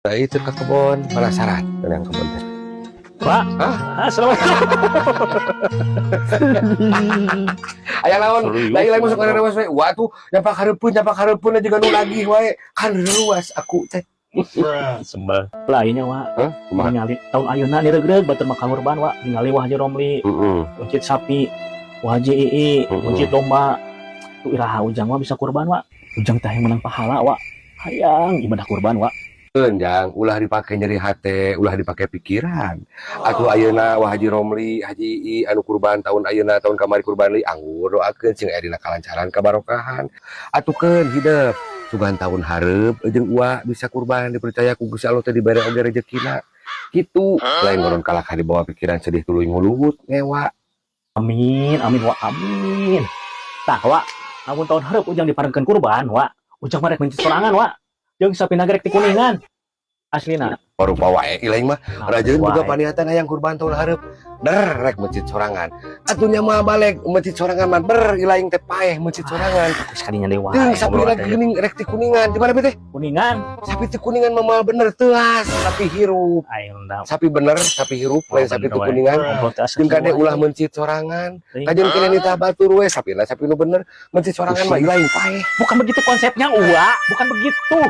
Nah, itu ke kebun penasaran dengan kebun teh. Pak, assalamualaikum. Aya naon? Serius, Da ilang masuk bro. kana rewas we. Wah tuh nyapak hareupeun juga nu lagi wae. Kan luas aku teh. Sembah lainnya wa Hah? Kumaha? ningali tahun ayeuna nih regreg batur mah kurban wa ningali Wah Haji Romli Heeh. uncit sapi Wah Haji Ii uncit domba tuh iraha ujang mah bisa kurban wa ujang teh yang menang pahala wa hayang ibadah kurban wa Jang, ulah dipake nyeri hate, ulah dipake pikiran. Atuh ayeuna Wah Haji Romli, Haji I anu kurban tahun ayeuna tahun kamari kurban li anggur doakeun cing aya dina kalancaran kabarokahan. Atukeun hideuk sugan tahun hareup jeung uwa bisa kurban dipercaya ku Gusti Allah teh dibere oge rezekina. Kitu lain ngeureun kalahkah dibawa pikiran sedih tuluy nguluhut ngewa. amin amin wa amin tah wa namun tahun hareup ujang diparenkeun kurban wa ujang mah rek mencit sorangan wa jeung sapi nagrek di Kuningan aslina Parupa wae ilaing mah rajeun wae. juga paniatan hayang kurban tahun hareup. Rek mencit sorangan. Atunya mah balik mencit sorangan mah ilaing teh paeh mencit sorangan. sekalinya dewa Teuing sapi lagi geuning rek ti Kuningan. Di mana teh? Kuningan Sapi ti Kuningan mah moal bener teuas, sapi hirup. ayo ndam Sapi bener, sapi hirup lain sapi ti Kuningan. Jeung kade ulah mencit sorangan. Kajen kene nitah batur we sapina sapi nu bener mencit sorangan mah ilaing paeh. bukan begitu konsepnya Uwa bukan begitu